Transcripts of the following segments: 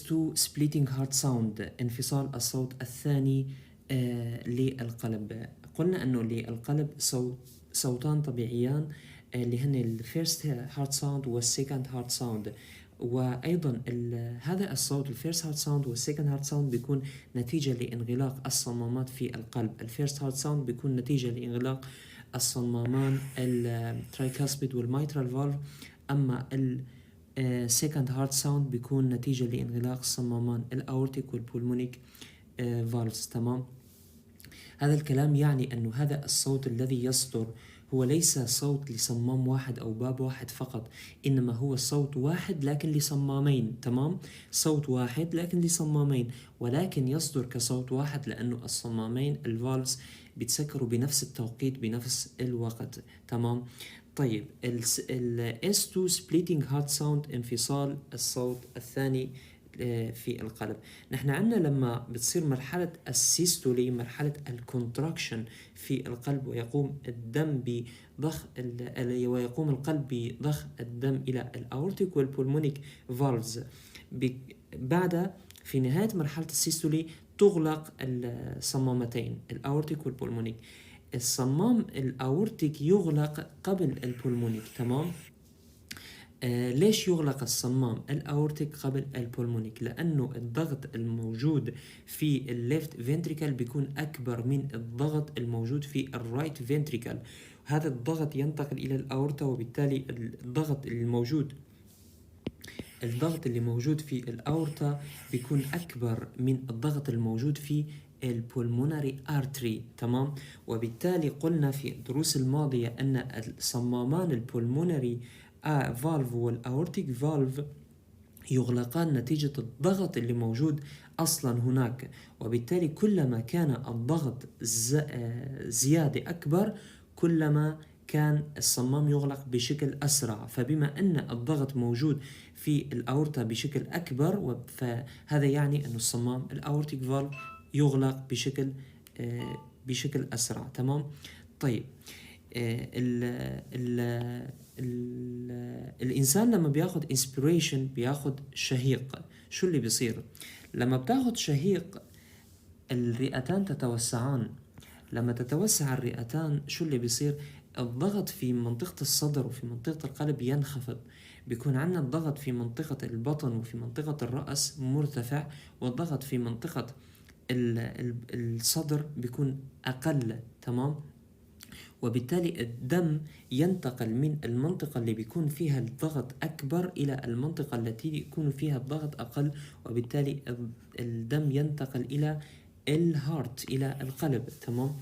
S2 splitting heart sound انفصال الصوت الثاني للقلب. قلنا أنه للقلب صوتان طبيعيان اللي هن الفيرست هارت ساوند والسيكند هارت ساوند. وأيضا هذا الصوت الفيرست هارت ساوند والسيكند هارت ساوند بيكون نتيجة لانغلاق الصمامات في القلب. الفيرست هارت ساوند بيكون نتيجة لانغلاق الصمامان الترايكاسبيد والميترال فالف، أما السيكند هارت ساوند بيكون نتيجة لانغلاق الصمامان الأورتيك والبولمونيك فالفز. تمام. هذا الكلام يعني أنه هذا الصوت الذي يصدر هو ليس صوت لصمام واحد أو باب واحد فقط، إنما هو صوت واحد لكن لصمامين. تمام، صوت واحد لكن لصمامين، ولكن يصدر كصوت واحد لأنه الصمامين الفالفز بيتسكروا بنفس التوقيت بنفس الوقت. تمام. طيب ال S2 splitting heart sound انفصال الصوت الثاني في القلب. نحن عندنا لما بتصير مرحلة السيستولي، مرحلة الكونتراكشن في القلب، ويقوم الدم بضخ ويقوم القلب بضخ الدم إلى الأورتيك والبولمونيك فالفز. بعد في نهاية مرحلة السيستولي تغلق الصمامتين الأورتيك والبولمونيك. الصمام الأورتيك يغلق قبل البولمونيك. تمام. ليش يغلق الصمام الأورتيك قبل البولمونيك؟ لأنه الضغط الموجود في الليفت فنتريكل بيكون أكبر من الضغط الموجود في الرايت فنتريكل. هذا الضغط ينتقل إلى الأورتا، وبالتالي الضغط اللي موجود في الأورتا بيكون أكبر من الضغط الموجود في البولمونري ارتري. تمام. وبالتالي قلنا في الدروس الماضية أن الصمامان البولمونري فالف والأورتيك فالف يغلقان نتيجة الضغط اللي موجود أصلا هناك، وبالتالي كلما كان الضغط زيادة أكبر كلما كان الصمام يغلق بشكل أسرع. فبما أن الضغط موجود في الأورتا بشكل أكبر، فهذا يعني أن الصمام الأورتيك فالف يغلق بشكل أسرع. تمام. طيب الإنسان لما بياخد inspiration بياخد شهيق، شو اللي بيصير؟ لما بتاخد شهيق الرئتان تتوسعان. لما تتوسع الرئتان شو اللي بيصير؟ الضغط في منطقة الصدر وفي منطقة القلب ينخفض. بيكون عندنا الضغط في منطقة البطن وفي منطقة الرأس مرتفع، والضغط في منطقة الصدر بيكون أقل. تمام. وبالتالي الدم ينتقل من المنطقة اللي بيكون فيها الضغط أكبر إلى المنطقة التي يكون فيها الضغط أقل، وبالتالي الدم ينتقل إلى الهارت، إلى القلب. تمام.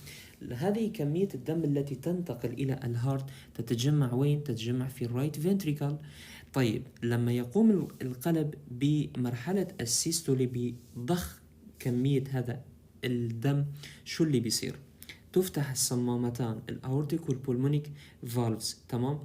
هذه كمية الدم التي تنتقل إلى الهارت تتجمع وين؟ تتجمع في الرايت فنتريكل. طيب لما يقوم القلب بمرحلة السيستولي بضخ كمية هذا الدم، شو اللي بيصير؟ تفتح الصمامتان الأورتيك والبولمونيك فالفز. تمام.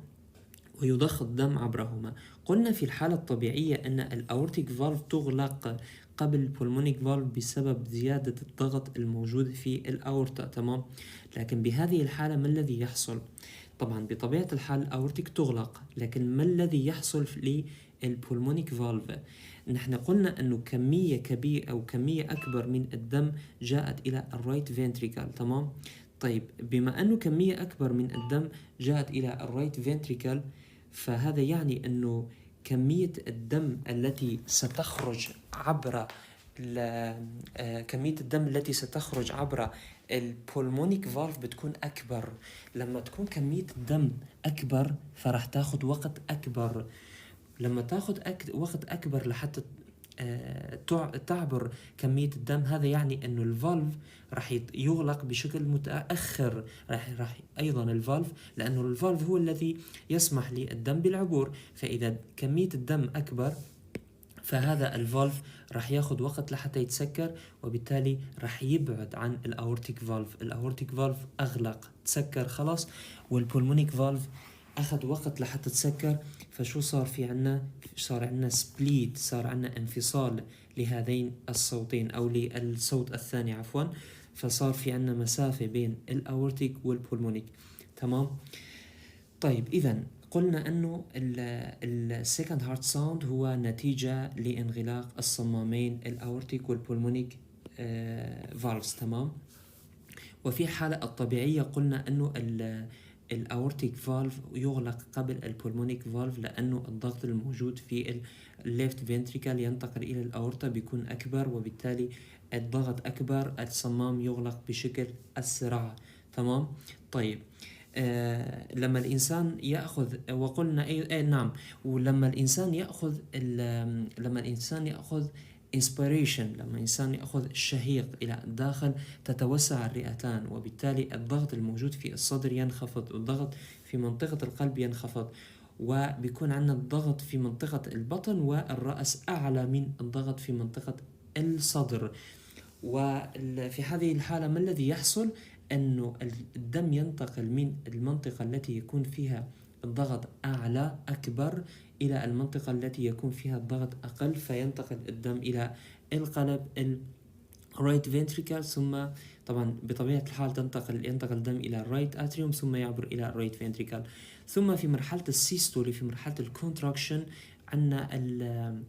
ويضخ الدم عبرهما. قلنا في الحالة الطبيعية أن الأورتيك فالف تغلق قبل البولمونيك فالف بسبب زيادة الضغط الموجود في الأورتا. تمام. لكن بهذه الحالة ما الذي يحصل؟ طبعا بطبيعة الحال الأورتيك تغلق، لكن ما الذي يحصل للبولمونيك فالف؟ نحن قلنا أنه كمية كبيرة أو كمية أكبر من الدم جاءت إلى الرايت فنتريكل. تمام. طيب بما أنه كمية أكبر من الدم جاءت إلى الرايت فنتريكل، فهذا يعني أنه كمية الدم التي ستخرج عبر كمية الدم التي ستخرج عبر البولمونيك فالف بتكون أكبر. لما تكون كمية الدم أكبر فرح تاخد وقت أكبر. لما تاخد وقت أكبر لحتى تعبر كمية الدم، هذا يعني أنه الفالف راح يغلق بشكل متأخر. راح أيضا الفالف، لأنه الفالف هو الذي يسمح للدم بالعبور، فإذا كمية الدم أكبر فهذا الفالف راح ياخد وقت لحتى يتسكر، وبالتالي راح يبعد عن الأورتيك فالف. الأورتيك فالف أغلق، تسكر خلاص، والبولمونيك فالف أخذ وقت لحتى تسكر. فشو صار في عنا؟ صار عنا سبليت، صار عنا انفصال لهذين الصوتين أو للصوت الثاني عفوا. فصار في عنا مسافة بين الأورتيك والبولمونيك. تمام. طيب إذن قلنا انه السكند هارت ساوند هو نتيجة لانغلاق الصمامين الاورتيك والبولمونيك فالفز. تمام. وفي حالة الطبيعية قلنا انه الاورتيك فالف يغلق قبل البولمونيك فالف، لانه الضغط الموجود في الليفت فنتريكل ينتقل الى الاورطة بيكون اكبر، وبالتالي الضغط اكبر، الصمام يغلق بشكل اسرع. تمام. طيب، لما الإنسان يأخذ، وقلنا نعم، ولما الإنسان يأخذ لما الإنسان يأخذ inspiration، لما الإنسان يأخذ الشهيق إلى الداخل تتوسع الرئتان، وبالتالي الضغط الموجود في الصدر ينخفض، والضغط في منطقة القلب ينخفض، وبيكون عندنا الضغط في منطقة البطن والرأس أعلى من الضغط في منطقة الصدر. وفي هذه الحالة ما الذي يحصل؟ أنه الدم ينتقل من المنطقة التي يكون فيها الضغط أعلى أكبر إلى المنطقة التي يكون فيها الضغط أقل، فينتقل الدم إلى القلب الرايت فنتريكل، ثم طبعا بطبيعة الحال ينتقل الدم إلى الرايت أتريوم، ثم يعبر إلى الرايت فنتريكل. ثم في مرحلة السيستولي، في مرحلة الكونتراكشن، عندنا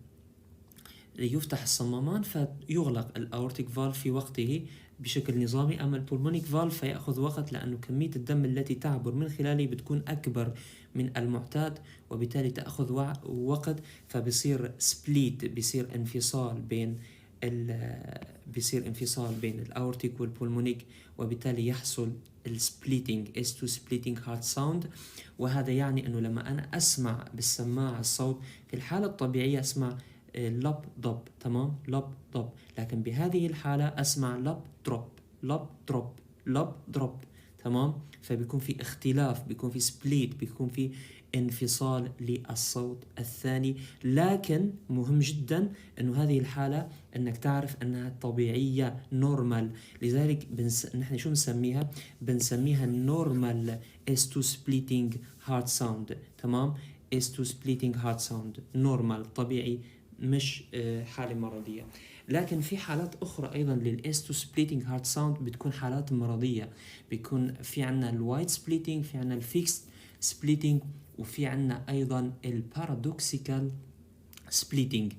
يفتح الصمامان فيغلق الأورتيك فالف في وقته بشكل نظامي. أما البولمونيك فالف فيأخذ وقت، لأنه كمية الدم التي تعبر من خلاله بتكون أكبر من المعتاد، وبالتالي تأخذ وقت، فبصير سبليت، بصير انفصال بين الأورتيك والبولمونيك، وبالتالي يحصل السبليتنج S2 سبليتنج هارت ساوند. وهذا يعني أنه لما أنا أسمع بالسماعة الصوت في الحالة الطبيعية أسمع لب ضب، تمام، لب ضب، لكن بهذه الحالة أسمع لب دروب، لب دروب، لب دروب. تمام. فبيكون في اختلاف، بيكون في سبليت، بيكون في انفصال للصوت الثاني. لكن مهم جدا انه هذه الحالة انك تعرف انها طبيعية، نورمال. لذلك نحن شو بنسميها نورمال S2 splitting heart sound. تمام. S2 splitting heart sound نورمال، طبيعي، مش حالة مرضية. لكن في حالات أخرى أيضا للإس2 سبليتنج هارت ساوند بتكون حالات مرضية. بيكون في عنا الوايد سبليتنج، في عنا الفيكست سبليتنج، وفي عنا أيضا البارادوكسيكال سبليتنج.